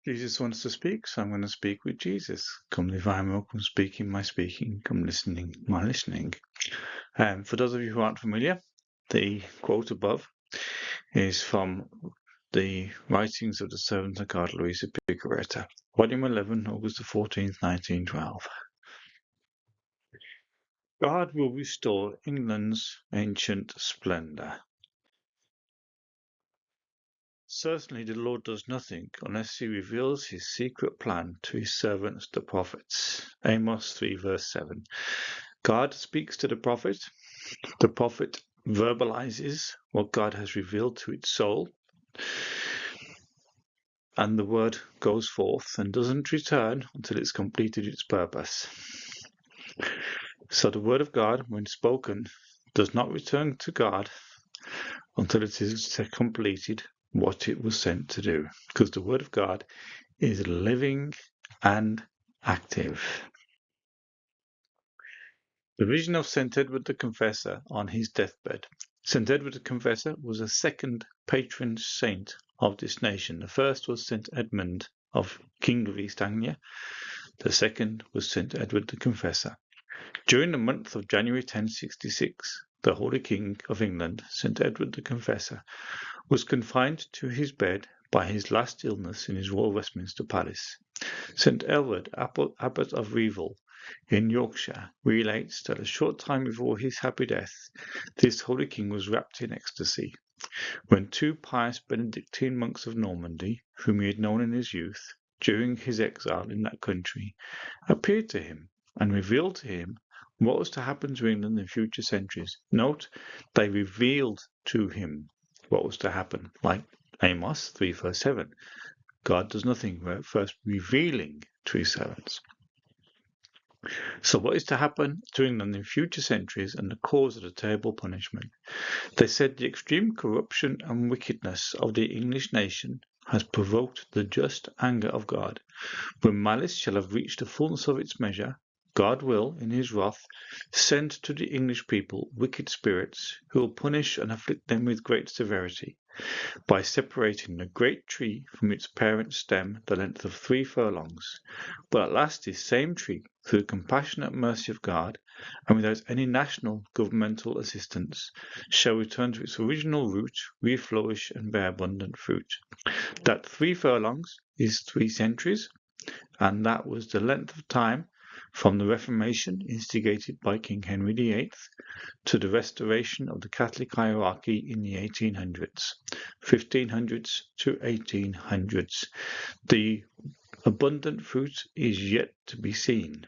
Jesus wants to speak, so I'm going to speak with Jesus. Come divine will, come speaking my speaking, come listening my listening. For those of you who aren't familiar, the quote above is from the writings of the servant of God, Louisa Picaretta, Volume 11, August the 14th, 1912. God will restore England's ancient splendour. Certainly the Lord does nothing unless he reveals his secret plan to his servants the prophets. Amos 3 verse 7. God speaks to the prophet verbalizes what God has revealed to its soul, and the word goes forth and doesn't return until it's completed its purpose. So the word of God, when spoken, does not return to God until it is completed what it was sent to do, because the word of God is living and active. The vision of St. Edward the Confessor on his deathbed. St. Edward the Confessor was a second patron saint of this nation. The first was St. Edmund, King of East Anglia. The second was St. Edward the Confessor. During the month of January 1066, the Holy King of England, St. Edward the Confessor, was confined to his bed by his last illness in his Royal Westminster Palace. St. Edward, Abbot of Revel, in Yorkshire, relates that a short time before his happy death, this holy king was wrapped in ecstasy, when two pious Benedictine monks of Normandy, whom he had known in his youth, during his exile in that country, appeared to him and revealed to him what was to happen to England in future centuries. Note, they revealed to him what was to happen, like Amos 3 verse 7. God does nothing without first revealing to his servants. So what is to happen to England in future centuries and the cause of the terrible punishment? They said the extreme corruption and wickedness of the English nation has provoked the just anger of God. When malice shall have reached the fullness of its measure, God will, in his wrath, send to the English people wicked spirits, who will punish and afflict them with great severity, by separating the great tree from its parent stem the length of 3 furlongs. But at last this same tree, through the compassionate mercy of God, and without any national governmental assistance, shall return to its original root, reflourish, and bear abundant fruit. That 3 furlongs is 3 centuries, and that was the length of time from the Reformation instigated by King Henry VIII to the restoration of the Catholic hierarchy in the 1800s, 1500s to 1800s. The abundant fruit is yet to be seen.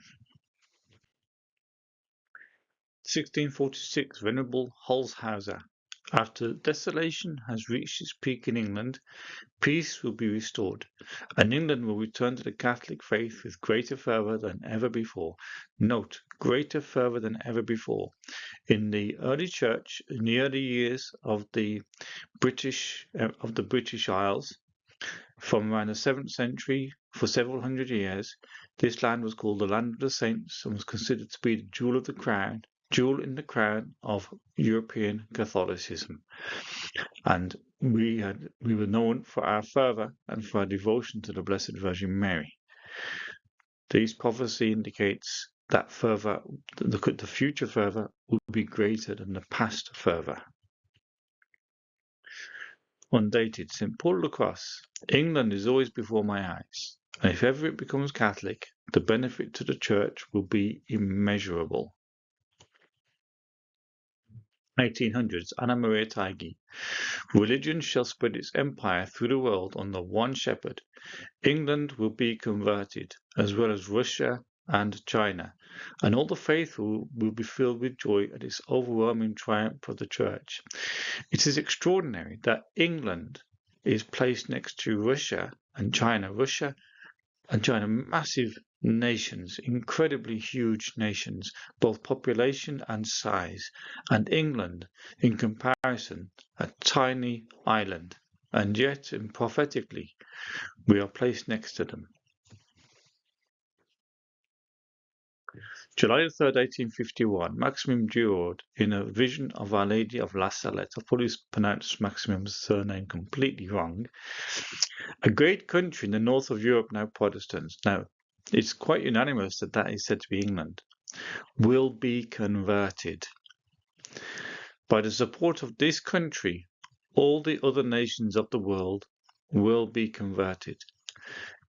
1646, Venerable Holshouser. After desolation has reached its peak in England, peace will be restored, and England will return to the Catholic faith with greater fervour than ever before. Note, greater fervour than ever before. In the early church, in the early years of the British Isles, from around the 7th century, for several hundred years, this land was called the Land of the Saints and was considered to be the jewel in the crown of European Catholicism. And we were known for our fervour and for our devotion to the Blessed Virgin Mary. This prophecy indicates that fervour, the future fervour, will be greater than the past fervour. Undated, St. Paul the Cross. England is always before my eyes, and if ever it becomes Catholic, the benefit to the Church will be immeasurable. 1800s, Anna Maria Taigi. Religion shall spread its empire through the world under one shepherd. England will be converted, as well as Russia and China, and all the faithful will be filled with joy at this overwhelming triumph of the Church. It is extraordinary that England is placed next to Russia and China. Russia and China, massive nations, incredibly huge nations, both population and size, and England, in comparison, a tiny island, and yet, prophetically, we are placed next to them. July 3rd, 1851, Maximum Duord, in a vision of Our Lady of La Salette, I've probably pronounced Maximum's surname completely wrong, a great country in the north of Europe, now Protestants, now it's quite unanimous that that is said to be England, will be converted. By the support of this country, all the other nations of the world will be converted.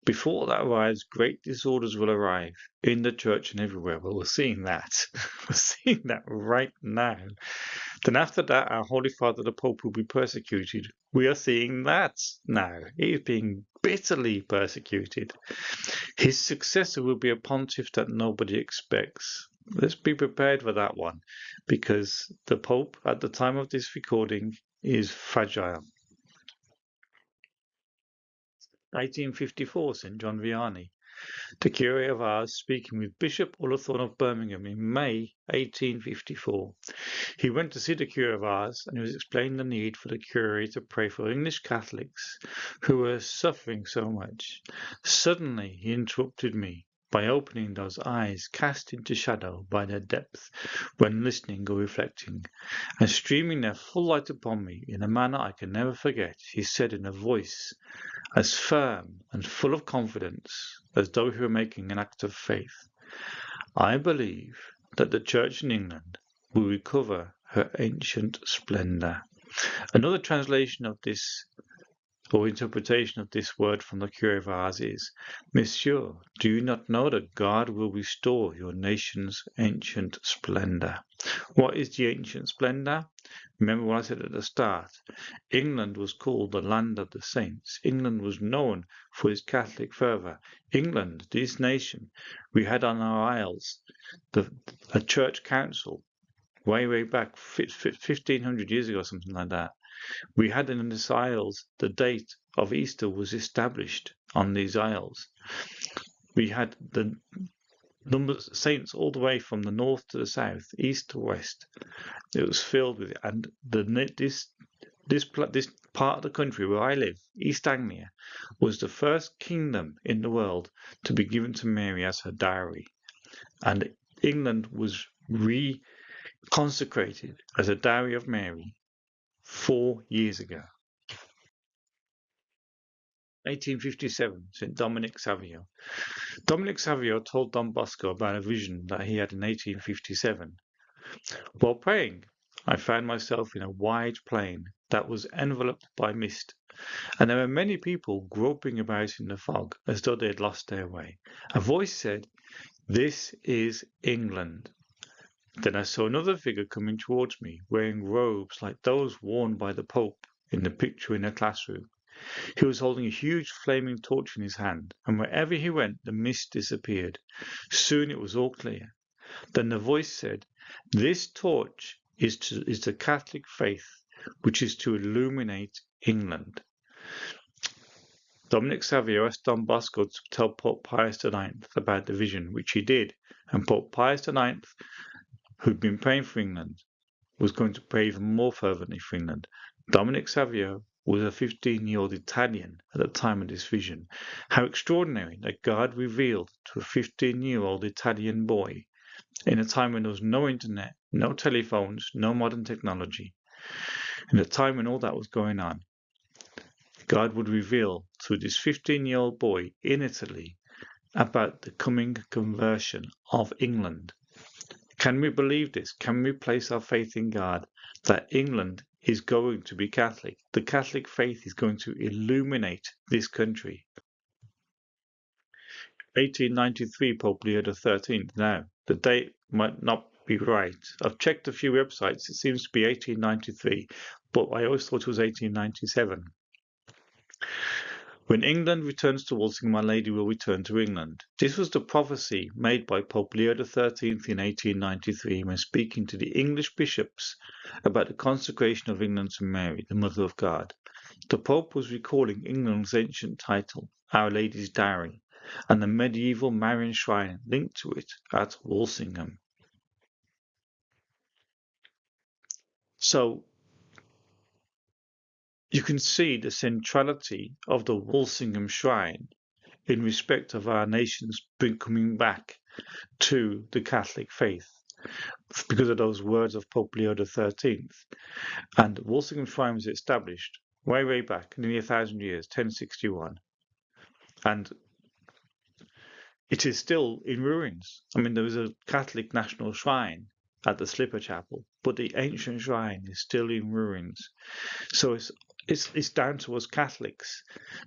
Before that arrives, great disorders will arrive in the church and everywhere. Well, we're seeing that. We're seeing that right now. Then after that, our Holy Father, the Pope, will be persecuted. We are seeing that now. He is being bitterly persecuted. His successor will be a pontiff that nobody expects. Let's be prepared for that one, because the Pope, at the time of this recording, is fragile. 1854, St. John Vianney, the Curé of Ars, speaking with Bishop Ullathorne of Birmingham in May 1854. He went to see the Curé of Ars, and he was explaining the need for the Curé to pray for English Catholics who were suffering so much. Suddenly he interrupted me by opening those eyes cast into shadow by their depth when listening or reflecting, and streaming their full light upon me in a manner I can never forget. He said in a voice as firm and full of confidence as though he were making an act of faith, I believe that the Church in England will recover her ancient splendour. Another translation of this, or interpretation of this word from the Curé of Ars is, Monsieur, do you not know that God will restore your nation's ancient splendour? What is the ancient splendour? Remember what I said at the start. England was called the land of the saints. England was known for its Catholic fervour. England, this nation, we had on our isles a church council way back 1500 years ago, something like that. We had in these isles, the date of Easter was established on these isles. We had the numbers of saints all the way from the north to the south, east to west. It was filled with it, and this part of the country where I live, East Anglia, was the first kingdom in the world to be given to Mary as her dowry, and England was reconsecrated as a dowry of Mary 4 years ago. 1857, St. Dominic Savio. Dominic Savio told Don Bosco about a vision that he had in 1857. While praying, I found myself in a wide plain that was enveloped by mist, and there were many people groping about in the fog as though they had lost their way. A voice said, "This is England." Then I saw another figure coming towards me, wearing robes like those worn by the Pope in the picture in the classroom. He was holding a huge flaming torch in his hand, and wherever he went the mist disappeared. Soon it was all clear. Then the voice said, "This torch is the Catholic faith, which is to illuminate England." Dominic Savio asked Don Bosco to tell Pope Pius IX about the vision, which he did, and Pope Pius IX, who'd been praying for England, was going to pray even more fervently for England. Dominic Savio was a 15-year-old Italian at the time of this vision. How extraordinary that God revealed to a 15-year-old Italian boy, in a time when there was no internet, no telephones, no modern technology, in a time when all that was going on, God would reveal to this 15-year-old boy in Italy about the coming conversion of England. Can we believe this? Can we place our faith in God that England is going to be Catholic? The Catholic faith is going to illuminate this country. 1893, Pope Leo XIII. Now, the date might not be right. I've checked a few websites. It seems to be 1893, but I always thought it was 1897. When England returns to Walsingham, Our Lady will return to England. This was the prophecy made by Pope Leo XIII in 1893 when speaking to the English bishops about the consecration of England to Mary, the Mother of God. The Pope was recalling England's ancient title, Our Lady's Dowry, and the medieval Marian shrine linked to it at Walsingham. So, you can see the centrality of the Walsingham shrine in respect of our nation's coming back to the Catholic faith because of those words of Pope Leo XIII. And Walsingham Shrine was established way back, nearly 1,000 years, 1061. And it is still in ruins. I mean, there was a Catholic national shrine at the Slipper Chapel, but the ancient shrine is still in ruins. So it's down to us Catholics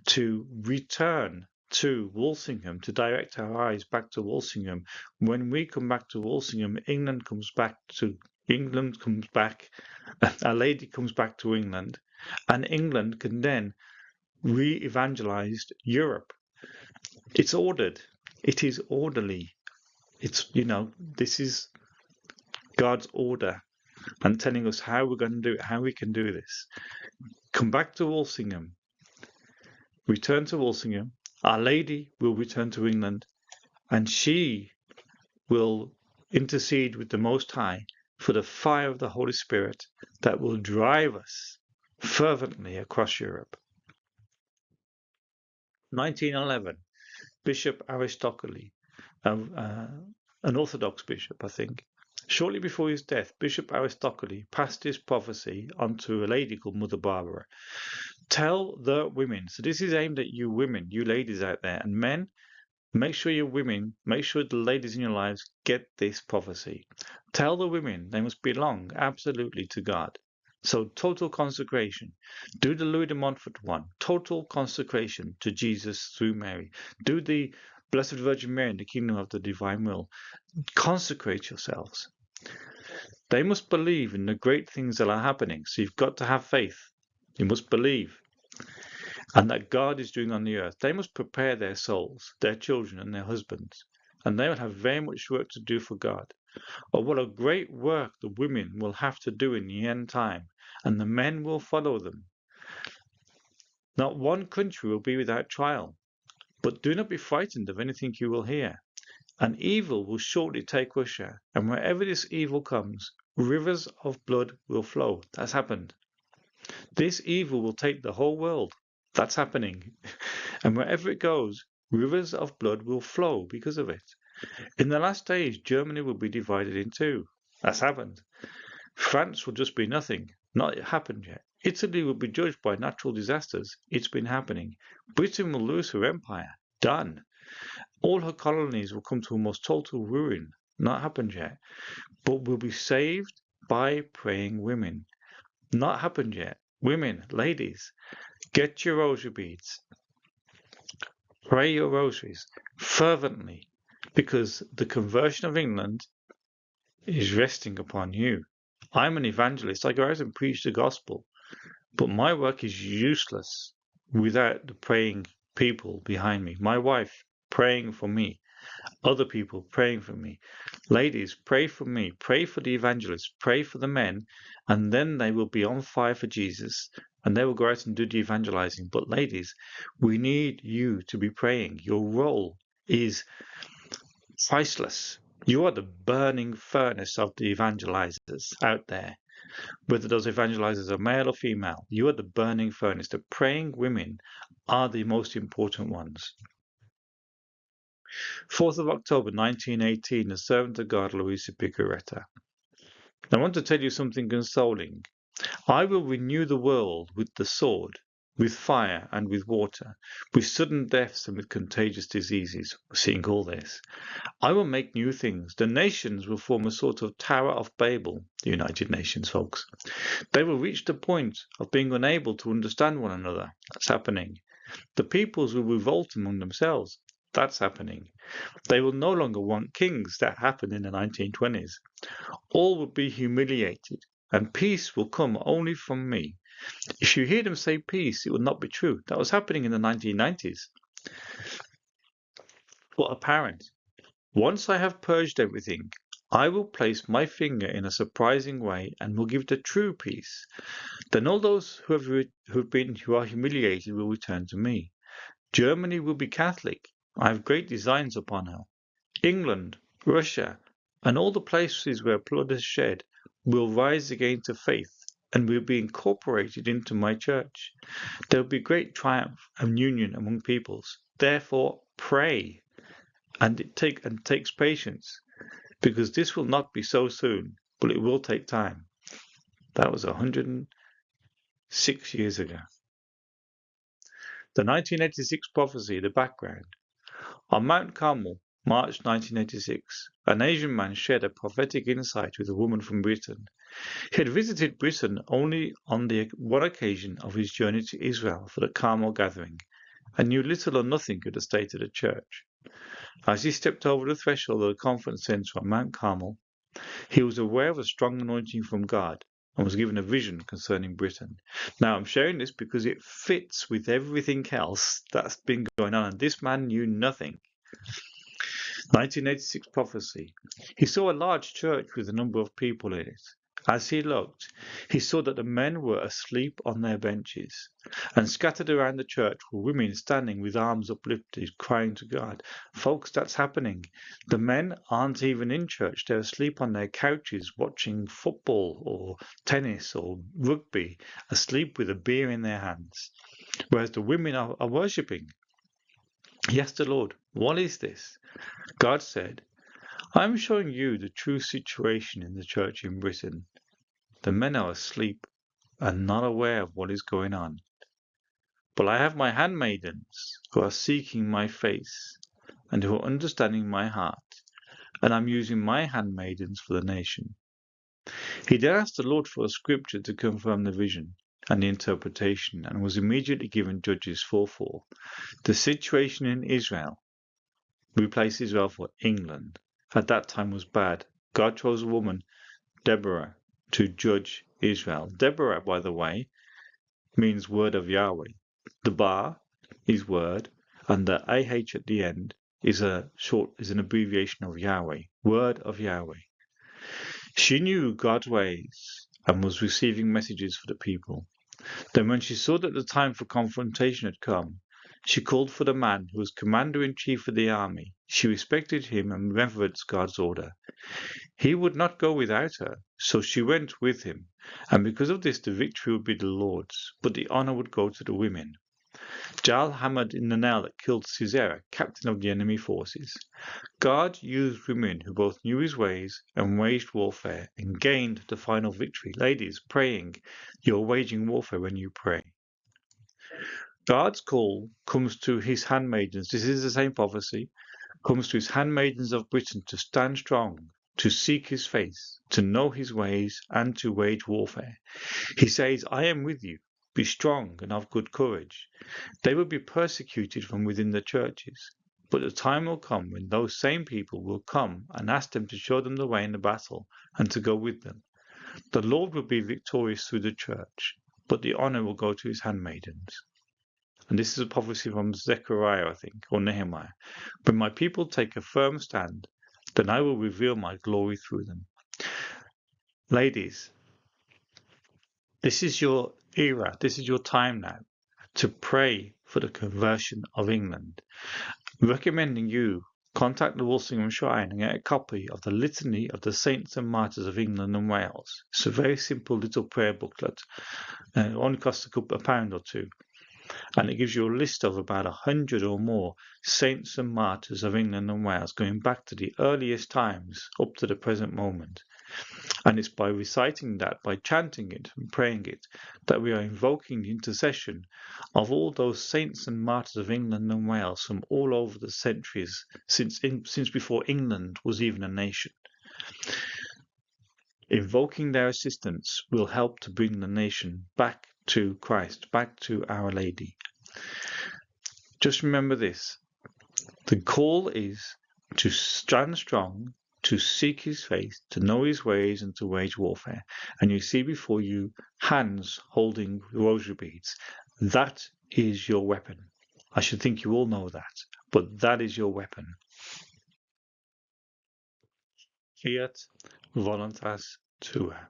to return to Walsingham, to direct our eyes back to Walsingham. When we come back to Walsingham, England comes back, Our Lady comes back to England, and England can then re-evangelize Europe. It's ordered. It is orderly. This is God's order and telling us how we're going to do it, how we can do this. Come back to Walsingham. Return to Walsingham. Our Lady will return to England, and she will intercede with the Most High for the fire of the Holy Spirit that will drive us fervently across Europe. 1911, Bishop Aristocoli, an Orthodox bishop, I think. Shortly before his death, Bishop Aristocoli passed his prophecy onto a lady called Mother Barbara. Tell the women, so this is aimed at you women, you ladies out there, and men, make sure the ladies in your lives get this prophecy. Tell the women they must belong absolutely to God. So total consecration. Do the Louis de Montfort one. Total consecration to Jesus through Mary. Do the Blessed Virgin Mary in the Kingdom of the Divine Will. Consecrate yourselves. They must believe in the great things that are happening. So you've got to have faith. You must believe. And that God is doing on the earth. They must prepare their souls, their children and their husbands. And they will have very much work to do for God. Oh, what a great work the women will have to do in the end time. And the men will follow them. Not one country will be without trial. But do not be frightened of anything you will hear. And evil will shortly take Russia. And wherever this evil comes, rivers of blood will flow. That's happened. This evil will take the whole world. That's happening. And wherever it goes, rivers of blood will flow because of it. In the last days, Germany will be divided in two. That's happened. France will just be nothing. Not happened yet. Italy will be judged by natural disasters. It's been happening. Britain will lose her empire. Done. All her colonies will come to almost total ruin. Not happened yet. But will be saved by praying women. Not happened yet. Women, ladies, get your rosary beads. Pray your rosaries fervently, because the conversion of England is resting upon you. I'm an evangelist. I go out and preach the gospel, but my work is useless without the praying people behind me. My wife praying for me, other people praying for me. Ladies, pray for me. Pray for the evangelists. Pray for the men, and then they will be on fire for Jesus, and they will go out and do the evangelizing. But ladies, we need you to be praying. Your role is priceless. You are the burning furnace of the evangelizers out there. Whether those evangelizers are male or female, you are the burning furnace. The praying women are the most important ones. 4th of October 1918, the servant of God, Luisa Picaretta. I want to tell you something consoling. I will renew the world with the sword, with fire and with water, with sudden deaths and with contagious diseases. We're seeing all this. I will make new things. The nations will form a sort of Tower of Babel, the United Nations, folks. They will reach the point of being unable to understand one another. That's happening. The peoples will revolt among themselves. That's happening. They will no longer want kings. That happened in the 1920s. All will be humiliated, and peace will come only from me. If you hear them say peace, it will not be true. That was happening in the 1990s. But apparent. Once I have purged everything, I will place my finger in a surprising way and will give the true peace. Then all those who are humiliated will return to me. Germany will be Catholic. I have great designs upon her. England, Russia, and all the places where blood is shed will rise again to faith and will be incorporated into my church. There will be great triumph and union among peoples. Therefore, pray. and takes patience, because this will not be so soon, but it will take time. That was 106 years ago. The 1986 prophecy, the background. On Mount Carmel, March 1986, an Asian man shared a prophetic insight with a woman from Britain. He had visited Britain only on the one occasion of his journey to Israel for the Carmel gathering, and knew little or nothing of the state of the church. As he stepped over the threshold of the conference centre on Mount Carmel, he was aware of a strong anointing from God and was given a vision concerning Britain. Now, I'm sharing this because it fits with everything else that's been going on, and this man knew nothing. 1986 prophecy. He saw a large church with a number of people in it. As he looked, he saw that the men were asleep on their benches, and scattered around the church were women standing with arms uplifted, crying to God. Folks, that's happening. The men aren't even in church. They're asleep on their couches watching football or tennis or rugby, asleep with a beer in their hands, whereas the women are worshipping. He asked the Lord, what is this? God said, I'm showing you the true situation in the church in Britain. The men are asleep and not aware of what is going on. But I have my handmaidens who are seeking my face and who are understanding my heart, and I'm using my handmaidens for the nation. He then asked the Lord for a scripture to confirm the vision and the interpretation, and was immediately given Judges 4:4. The situation in Israel, replace Israel for England, at that time was bad. God chose a woman, Deborah, to judge Israel. Deborah, by the way, means word of Yahweh. The bar is word, and the AH at the end is an abbreviation of Yahweh, word of Yahweh. She knew God's ways and was receiving messages for the people. Then when she saw that the time for confrontation had come, she called for the man who was commander-in-chief of the army. She respected him and reverenced God's order. He would not go without her, so she went with him, and because of this the victory would be the Lord's, but the honor would go to the women. Jael hammered in the nail that killed Sisera, captain of the enemy forces. God used women who both knew his ways and waged warfare and gained the final victory. Ladies, praying, you're waging warfare when you pray. God's call comes to his handmaidens. This is the same prophecy. Comes to his handmaidens of Britain to stand strong, to seek his face, to know his ways, and to wage warfare. He says, I am with you. Be strong and of good courage. They will be persecuted from within the churches, but the time will come when those same people will come and ask them to show them the way in the battle and to go with them. The Lord will be victorious through the church, but the honor will go to his handmaidens. And this is a prophecy from Zechariah, I think, or Nehemiah. When my people take a firm stand, then I will reveal my glory through them. Ladies, this is your era, this is your time now to pray for the conversion of England. Recommending you contact the Walsingham Shrine and get a copy of the Litany of the Saints and Martyrs of England and Wales. It's a very simple little prayer booklet. It only costs a £1 or £2. And it gives you a list of about 100 or more saints and martyrs of England and Wales, going back to the earliest times up to the present moment. And it's by reciting that, by chanting it and praying it, that we are invoking the intercession of all those saints and martyrs of England and Wales from all over the centuries since before England was even a nation. Invoking their assistance will help to bring the nation back to Christ, back to Our Lady. Just remember this. The call is to stand strong, to seek his face, to know his ways, and to wage warfare. And you see before you hands holding rosary beads. That is your weapon. I should think you all know that, but that is your weapon. Fiat voluntas tua,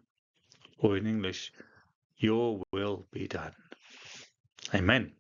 or in English, your will be done. Amen.